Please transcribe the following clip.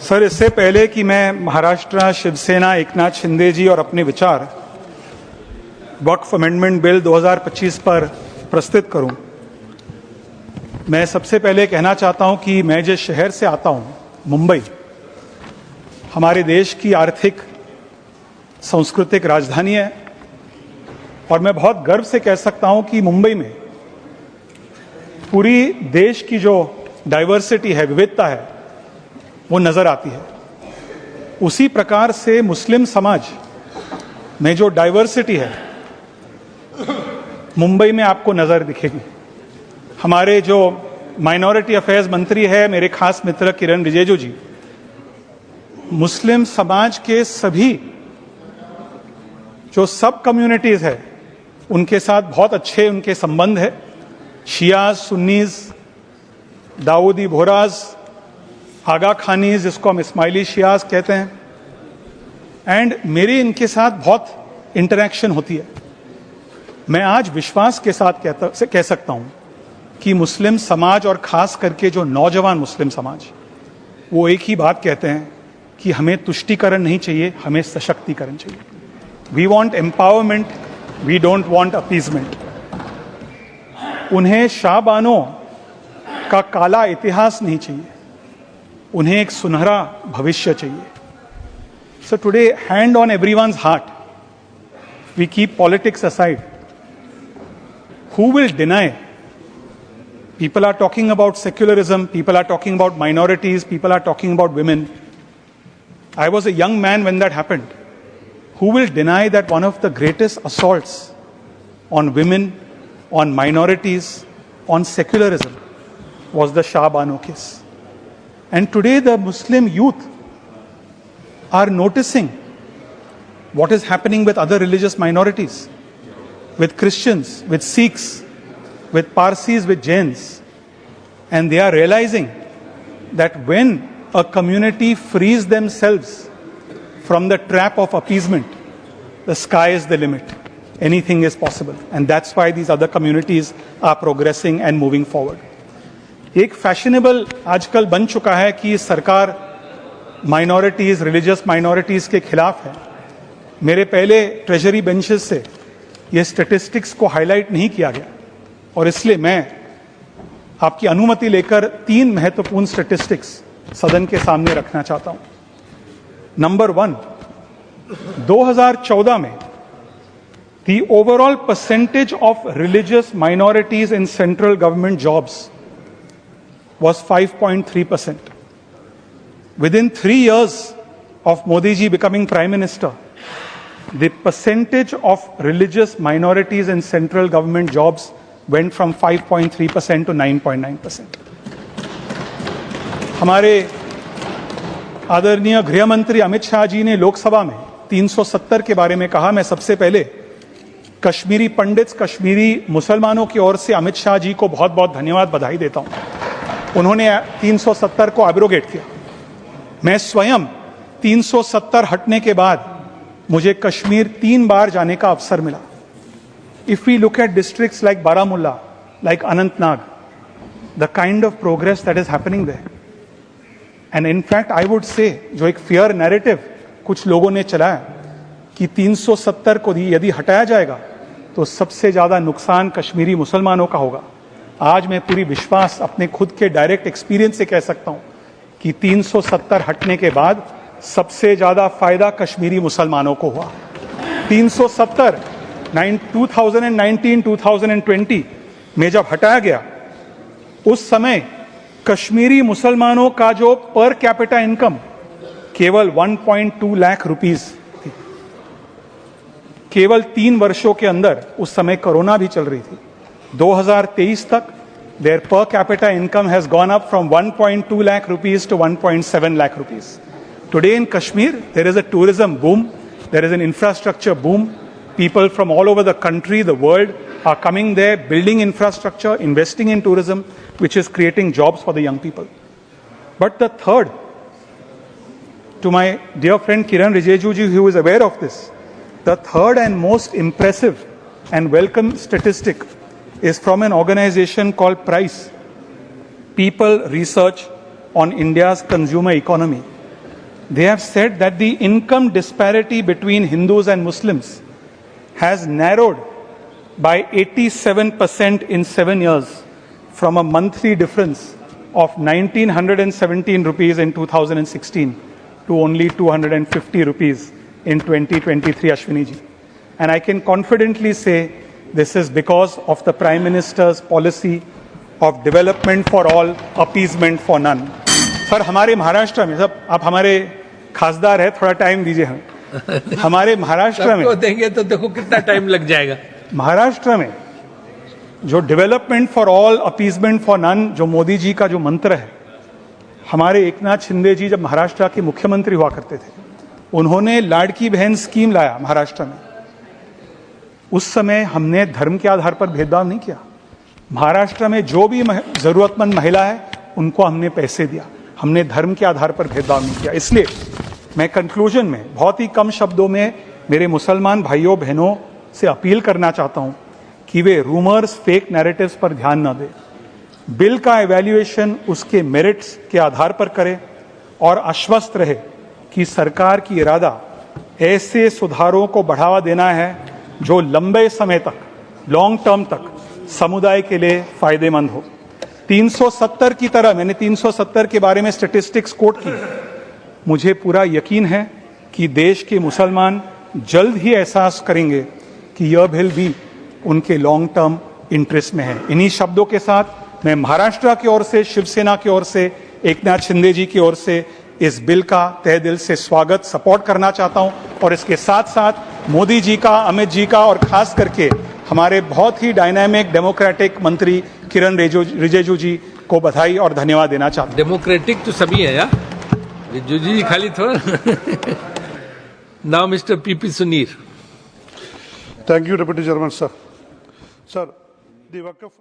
Sir, इससे पहले कि मैं महाराष्ट्र शिवसेना एकनाथ शिंदे जी और अपने विचार वक्फ अमेंडमेंट बिल 2025 पर प्रस्तुत करूं, मैं सबसे पहले कहना चाहता हूं कि मैं जिस शहर से आता हूं, मुंबई, हमारे देश की आर्थिक सांस्कृतिक राजधानी है और मैं बहुत गर्व से कह सकता हूं कि मुंबई में पूरी देश की जो डाइवर्सिटी है, विविधता है, वो नजर आती है। उसी प्रकार से मुस्लिम समाज में जो डाइवर्सिटी है, मुंबई में आपको नजर दिखेगी। हमारे जो माइनॉरिटी अफेयर्स मंत्री है, मेरे खास मित्र किरण रिजिजू जी, मुस्लिम समाज के सभी जो सब कम्युनिटीज है, उनके साथ बहुत अच्छे उनके संबंध है। शियाज, सुन्नीज, दाऊदी बोहराज, आगा खानीज, जिसको हम इस्माइली शियाज कहते हैं, एंड मेरी इनके साथ बहुत इंटरेक्शन होती है। मैं आज विश्वास के साथ कह सकता हूं कि मुस्लिम समाज और खास करके जो नौजवान मुस्लिम समाज, वो एक ही बात कहते हैं कि हमें तुष्टीकरण नहीं चाहिए, हमें सशक्तिकरण चाहिए। We want empowerment, we don't want appeasement. उन्हें शाहबानों का काला इतिहास नहीं चाहिए, उन्हें एक सुनहरा भविष्य चाहिए। So today, hand on everyone's heart, we keep politics aside. Who will deny? People are talking about secularism, people are talking about minorities, people are talking about women. I was a young man when that happened. Who will deny that one of the greatest assaults on women, on minorities, on secularism was the Shah Bano case? And today the Muslim youth are noticing what is happening with other religious minorities, with Christians, with Sikhs, with Parsis, with Jains, and they are realizing that when a community frees themselves from the trap of appeasement, the sky is the limit. Anything is possible, and that's why these other communities are progressing and moving forward. एक fashionable आजकल बन चुका है कि सरकार minorities, religious minorities के खिलाफ है। मेरे पहले ट्रेजरी बेंचेस से ये स्टैटिस्टिक्स को हाईलाइट नहीं किया गया, और इसलिए मैं आपकी अनुमति लेकर 3 महत्वपूर्ण स्टैटिस्टिक्स सदन के सामने रखना चाहता हूं। नंबर 1, 2014 में the overall percentage of religious minorities in central government jobs was 5.3%. Within 3 years of Modi ji becoming Prime Minister, the percentage of religious minorities in central government jobs went from 5.3% to 9.9%. हमारे आदरणीय गृह मंत्री अमित शाह जी ने लोकसभा में 370 के बारे में कहा। मैं सबसे पहले कश्मीरी पंडित, कश्मीरी मुसलमानों की ओर से अमित शाह जी को बहुत बहुत धन्यवाद, बधाई देता हूं। उन्होंने 370 को एब्रोगेट किया। मैं स्वयं 370 हटने के बाद मुझे कश्मीर 3 बार जाने का अवसर मिला। If we look at districts like Baramulla, like Anantnag, the kind of progress that is happening there, and in fact I would say, जो एक fear narrative कुछ लोगों ने चलाया कि 370 को यदि हटाया जाएगा तो सबसे ज्यादा नुकसान कश्मीरी मुसलमानों का होगा, आज मैं पूरी विश्वास अपने खुद के डायरेक्ट एक्सपीरियंस से कह सकता हूं कि 370 हटने के बाद सबसे ज्यादा फायदा कश्मीरी मुसलमानों को हुआ। 370 2019-2020 में जब हटाया गया, उस समय कश्मीरी मुसलमानों का जो पर कैपिटा इनकम केवल 1.2 लाख रुपीस थी। केवल 3 वर्षों के अंदर, उस समय कोरोना भी चल रही थी, 2023 तक their per capita income has gone up from 1.2 lakh rupees to 1.7 lakh rupees. Today in Kashmir, there is a tourism boom, there is an infrastructure boom. People from all over the country, the world, are coming there, building infrastructure, investing in tourism, which is creating jobs for the young people. But the third, to my dear friend Kiran Rijijuji, who is aware of this, the third and most impressive and welcome statistic is from an organization called PRICE, People Research on India's Consumer Economy. they have said that the income disparity between Hindus and Muslims has narrowed by 87% in 7 years from a monthly difference of 1917 rupees in 2016 to only 250 rupees in 2023, Ashwini ji. And I can confidently say this is because of the Prime Minister's policy of development for all, appeasement for none. Sir हमारे महाराष्ट्र में, सब आप हमारे खासदार है, थोड़ा time दीजिए हमें। हमारे महाराष्ट्र में देंगे तो देखो कितना टाइम लग जाएगा। महाराष्ट्र में जो development for all, appeasement for none, जो मोदी जी का जो मंत्र है, हमारे एकनाथ शिंदे जी जब महाराष्ट्र के मुख्यमंत्री हुआ करते थे, उन्होंने लाड़की बहन स्कीम लाया महाराष्ट्र में। उस समय हमने धर्म के आधार पर भेदभाव नहीं किया। महाराष्ट्र में जो भी जरूरतमंद महिला है उनको हमने पैसे दिया, हमने धर्म के आधार पर भेदभाव नहीं किया। इसलिए मैं कंक्लूजन में बहुत ही कम शब्दों में मेरे मुसलमान भाइयों बहनों से अपील करना चाहता हूं कि वे रूमर्स, फेक नैरेटिव्स पर ध्यान न दें। बिल का एवैल्यूएशन उसके मेरिट्स के आधार पर करें और आश्वस्त रहे कि सरकार की इरादा ऐसे सुधारों को बढ़ावा देना है जो लंबे समय तक, लॉन्ग टर्म तक समुदाय के लिए फायदेमंद हो। 370 की तरह, मैंने 370 के बारे में स्टैटिस्टिक्स कोट की, मुझे पूरा यकीन है कि देश के मुसलमान जल्द ही एहसास करेंगे कि यह बिल भी उनके लॉन्ग टर्म इंटरेस्ट में है। इन्हीं शब्दों के साथ मैं महाराष्ट्र की ओर से, शिवसेना की ओर से, एकनाथ शिंदे जी की ओर से इस बिल का तहे दिल से स्वागत, सपोर्ट करना चाहता हूं और इसके साथ साथ मोदी जी का, अमित जी का और खास करके हमारे बहुत ही डायनामिक डेमोक्रेटिक मंत्री किरण रिजिजू जी को बधाई और धन्यवाद देना चाहता हूं। डेमोक्रेटिक तो सभी है यार, रिजिजू जी खाली थोड़ा। Now mister PP Suneer. Thank you, Deputy Chairman, sir. Sir, the Waqf